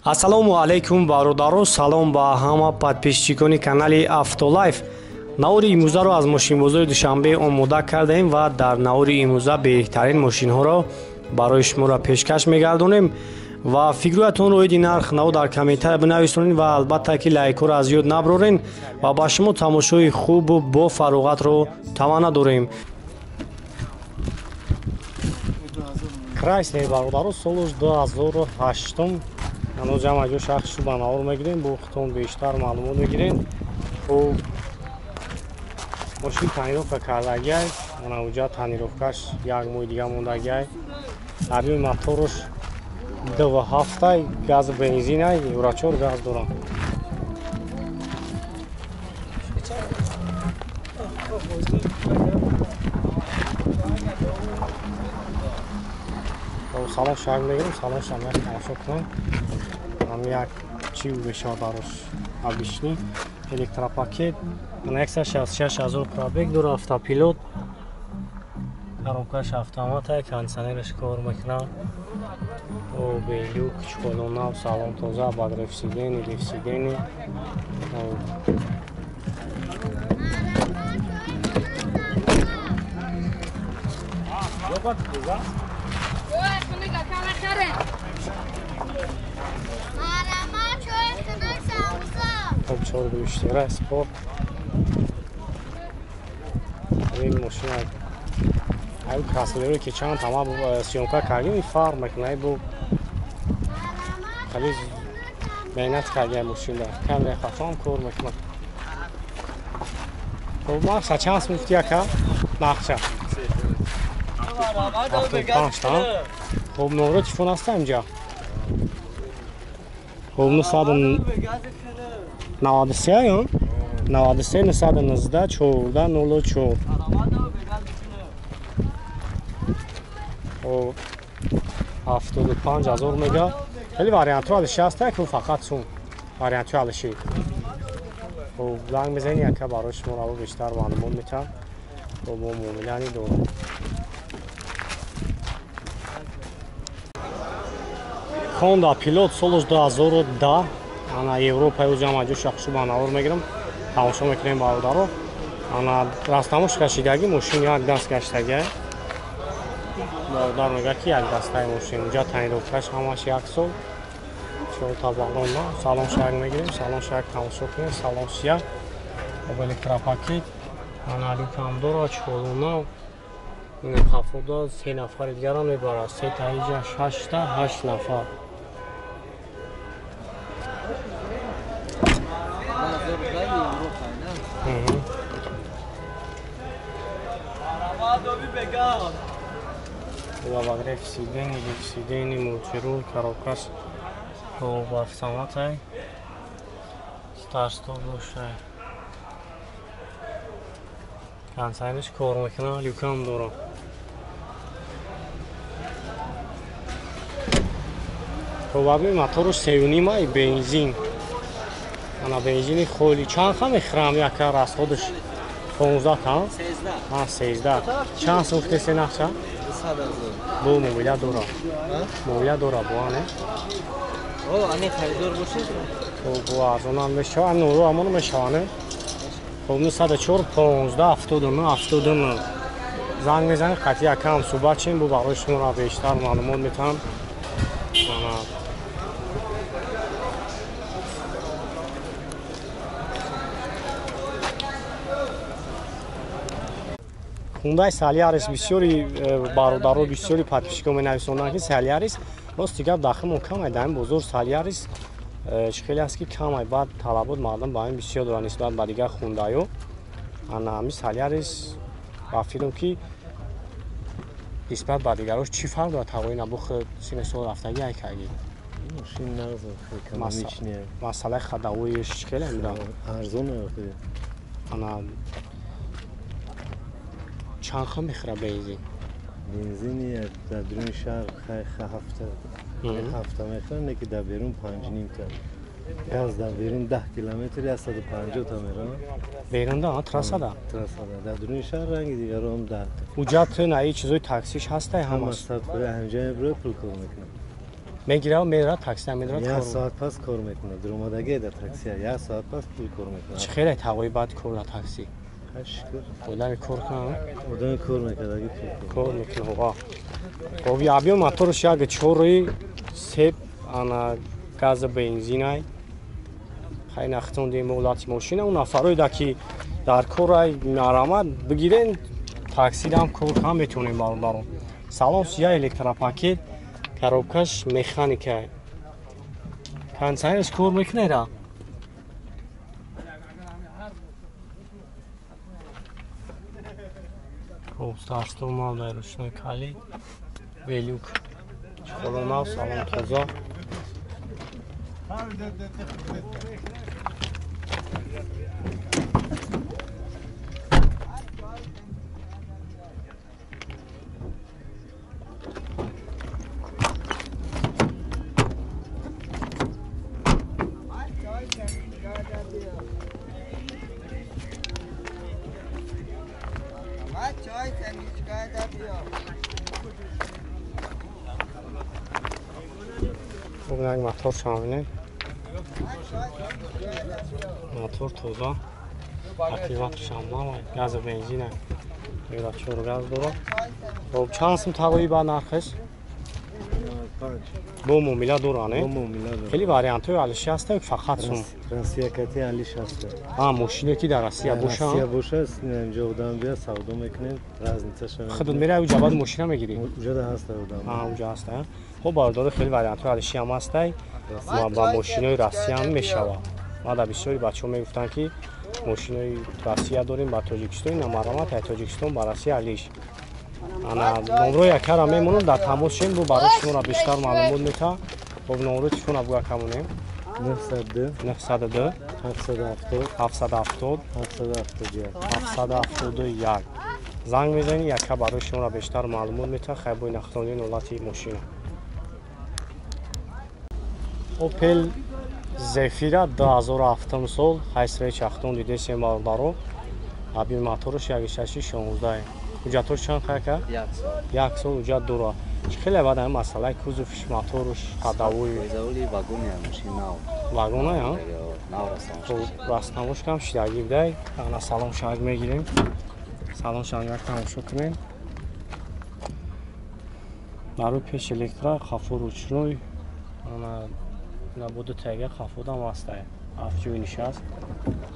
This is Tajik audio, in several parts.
Ассалому алайкум бародаро, салом ба ҳама подписчикони канали Автолайф. Навори имрӯзаро аз мошинбозори Душанбе омода кардаем ва дар навори имрӯза беҳтарин мошинҳоро барои шуморо пешкаш мегардонем ва фикрҳоятонро оиди нарх наво дар комментария бинависонед ва албатта ки лайкҳоро аз ёд наброрен ва ба шумо тамошои хубу бо фароғатро таманна дорем. Крайслер бародаро соли 2008 ҳанӯз ҷамъа ҷо шахсшо ба навор мегирем, бо хитон бештар маълумот мегирем. Хуб мошин танировка кардагиай, ҷа танировкаш як моҳи дига мондагиай. Объеми моторош 2.7 газ бензинай, Евро 4 газ дорам. Салон шаг мегирем, салонш ҳам як тамошо кунам. Ҳам як чӣ бешодарош обични электропакет 166,000 пробег дора, автопилот, коробкаш автомата, кондиционераш кор мекунад, белюк, чӯколона, салон тоза, бадрефсидени, лифсидени. Хуб чор гӯштира спорт. Ин мошина ай краслеро ки чанд тама сёмка кардем, фарқ мекунад, бо хали меҳнат кардем мошина. Камера хатом кор мекунад. Хуб мақса чанд муфти ака? Нақша 75 та. Хуб номеро телефон аст инҷа. Хуб 993 93 919 1404. Хуб 75,000 мега. Хеле вариантҳо алиши ҳаста, ку фақат сум вариантҳои алиши. Хуб занг мезанӣ, яка барои шумо раво бештар маълумот метавам. Хуб мо муомилани дорем. Honda Pilot соли 2010 ана Европаи ҷамъа ҷо шахсшо ба навор мегирам. Тамошо мекунем бародаро. Ана растамош кашидаги мошин як даст гаштагиай. Бародар мега ки як дастаи мошин. Ҷа танировкаш ҳамаш як сол. Чорта балонна. Салон шаг мегирем. Салон шаг тамошо кунем. Салон сия. Об электропакет. Ана люкам дора, чӯколона. Ин ҳафода 3 нафари дигарам мебарад. 3 та иҷа 6 та 8 нафар. Лифсидени, лифсидени, мултирул, коробкаш ба автоматай. Старт-стоп бошад. Кондиционераш кор мекунад, люкам дора. Хуб моторош 3.5 бензин. Ана бензини холи чанд ха мехӯрам, яка расходаш 15 та? 13. Чанд суфти се нақша? бо мобилия дора. Мобилия дора бо ане? Ане харидор бошед? Бо арзонам мешава, ане нуру амоно мешава, не? Хуб 94 15 79 79. Занг мезанед, қати якам суҳбат чим, бо барои шуморо бештар маълумот метавам. Hyundai Solaris бисёри бародаро бисёри подписчикон менависонанд ки Solaris рости гап дахмон камай дар ин бозор Solaris хеле аст ки камай, баъд талабот мардум ба ин бисёр доранд нисбат ба дигар Hyundai-ҳо. Ана ҳами Solaris ба филм ки нисбат ба дигарош чӣ фарқ дорад? Ҳавои набухи сини сол рафтагӣ айкаги мошин нағз экономичнее. Масъалаи ходовоиш хеле медан арзон ана чанд ха мехӯрад бензин? Бензини дар дуруни шаҳр ҳафта мехӯрад, ки дар берун 5.5 та. Газ дар берун 10 километри 150 та меравад. Берунда трасада? Трасада. Дар дуруни шаҳр ранги дигаро ҳам 10 та. Уҷат наи чизои таксиш ҳастай ҳамаш? Ҳамаш ҳамҷа мебурад, пул кор мекунад. мегирав мера таксия медорад یک кор ساعت پس کار میکنه درآمدگی در تاکسی 1 ساعت پس پول کار میکنه чӣ хеле тавои баъд кор дар таксӣ شکر одами кор кунам آدم کار میکنه اگه پول کار кор мекунам ва хоб ябиён моторш як чори себ ана газа бензинай хай нахтонди молати мошина он нафаройда ки дар корай нарамад бигирен таксидам кор кам метонем бародарон салон я электропакет коробкаш механика консайнш кор мекунеда хоб старто малдай рушной калид велюк чхолонав салон тоза یک موتور شامل موتور توزا اکتیواتر شامل گاز بنزین میرا چور گاز داره خب چند سم توایی با نرخش بو مومیلا دورانه خیلی واریانت های علیشی هسته فقط سم ترانسیکتی علیش هسته ماشینی که در آسیا بوشه آسیا بوشه است اینجا بودم بیا سودا میکنیم رازنیتش خودت میره اونجا بعد ماشینا میگیری اونجا هسته بودم اونجا هسته خب باردار خیلی واریانت های علیشی هم هسته و با ماشینای راسیا هم میشوه ما در بسیاری بچه‌ها میگفتن که ماشینای راسیا داریم با تاجیکستان نمارامات تاجیکستان با راسیا علیش انا نمره یک کارا میمونم در تماس شیم بو برای شما بیشتر معلومات میتا خب نمره چون ابو کمونیم 902 902 770 770 771 زنگ میزنی یک برای شما بیشتر معلومات میتا خیلی نختانی نولاتی ماشین اوپل زفیرا 2007 سال حیث چختون دیده سه مالدارو ابی موتورش 1616 حجتش چند خاکه؟ یک سال حجت داره. خیلی بعد این مسئله کوزوفش موتورش هداوی زولی واگونی ماشین ناو واگونه یا؟ ناو راستش راستنامش کم شدگی بده انا سلام شاید میگیریم سلام شاید یک تماشا کنیم برای پیش الکترا خفور روچنوی انا نبوده تگه خفور دم واسطه افجوی نشست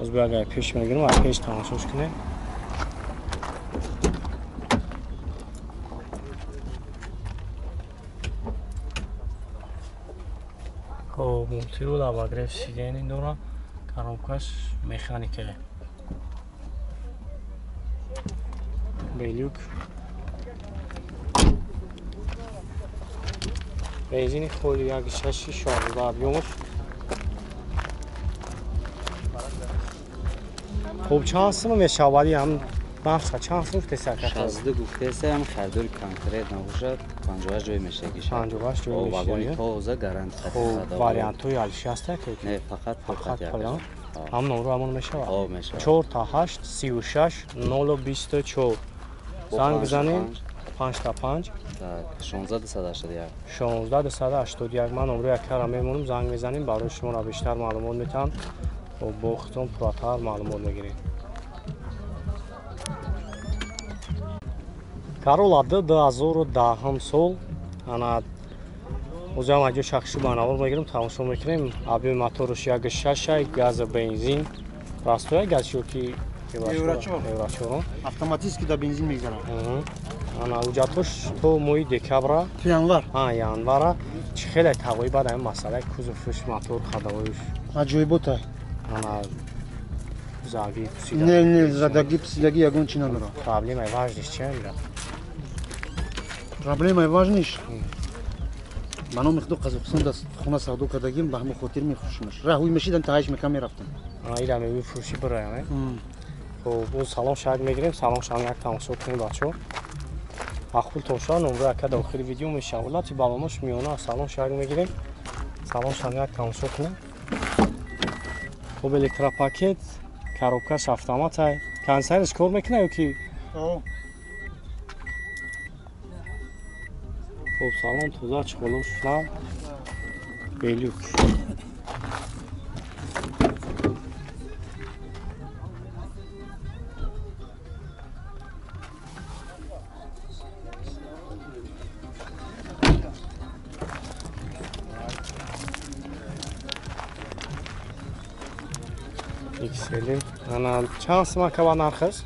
از باید پیش میگیریم و پیش تماشاش کنیم خب مولتیرول اباگرف سیدین این دورا коробкаш механика белюк бензини холи як шаши шорда объёмш хоб чанд сум мешавади ҳам бахша чанд сум тесака 16 гуфтеса ҳам хардури конкрет набошад 58 ҷой мешагиша 58 ҷой вагони тоза гарант хоб вариантҳои алиши ҳаста ки не фақат план ҳам номро ҳамон мешавад о мешавад 4 та 8 36 024 занг бизанем 5 та 5 16281 16281 ман номро як кара мемонам занг мезанем барои шуморо бештар маълумот метавам бо худтон пурратар маълумот мегирем Corolla 2010 sol ana o'zim ajo shaxsiy banavor megirim tamosha mekirim abi motorish 1.6 gaz benzin rastoya gaz yoki Еврачо автоматически да бензин мегзарам ana ujatosh to moи dekabra январ январа чӣ хеле тавои баъд ин масъалаи кузовиш мотор хадавоиш аҷоибота ana заги не задаги пусидаги ягон чи надорам проблемаи важниш чия мира проблемаи важниш мано миқдор қазоқистон да хона савдо кардагим ба ҳамон хотир мехушмаш раҳои мешидам таҳиш мекам мерафтам ира мефурӯшӣ бирая خب اون سلام شاید میگیریم سلام شما یک تماشا کنیم بچه‌ها اخول توشا نمره که داخل ویدیو میشه ولاتی بالامش میونه سلام شاید میگیریم سلام شما یک تماشا کنیم خب الکترا پاکت коробкаш автомат ай консайрш кор мекунад ёки خب سلام توزا چخولو شنا بلیوک ایکسلی انا چند سما که نرخش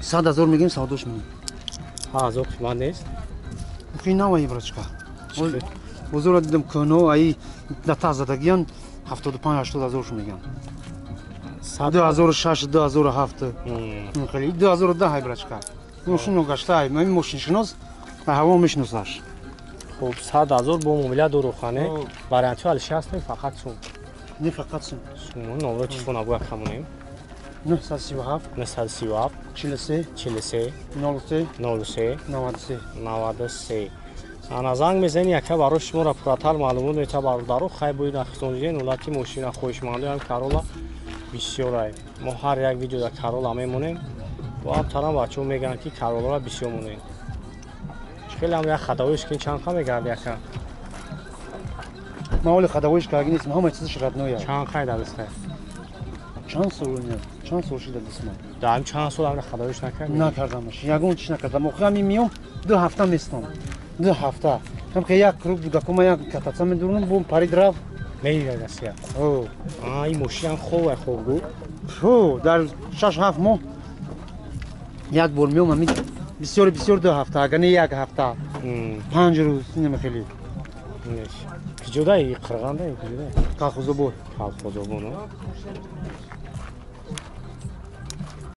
100,000 میگیم 102 میگیم ها زوق من نیست فینا برچکا بزرگ دیدم کنو ای دتا زدگیان 75-80,000 میگن 2006 2007 خیلی 2010 های برچکا ماشینو گشتای من ماشین شناس و هوا میشناسش خب 100,000 با موبیل دروخانه وارانتی حالش هست فقط سوم نه فقط سن سوم نمره تلفن ابو کمونیم 937 937 43 43 03 03 93 93 انا زنگ میزنی یکه برای شما را پراتال معلومات میته برادرو خیلی باید نخستونیدین ولاتی ماشین خوشمانده هم کارولا بسیار ما هر یک ویدیو در کارولا میمونیم و هم ترام بچه میگن که کارولا را بسیار مونیم خیلی هم یک خداویش که چند خواهی میگرد یکه ما اول خداویش که اگه نیستم همه چیزش رد نویه چند خواهی دسته چند سال نه چند سال شده دستم دارم چند سال هم خداویش نکردم نکردمش یگون چیز نکردم آخر میام 2 هفته میستم 2 هفته هم که یک روز بوده که من یک کتاچه میدونم بوم پرید رفت میگه دسته او این ماشین هم خوب بود تو در 6-7 ماه یک بار میام همین بسیار 2 هفته اگر نه یک هفته 5 روز نمیخیلی نیست که جدایی قرغانده که جدایی کاخوزو بود خالق خدا بونو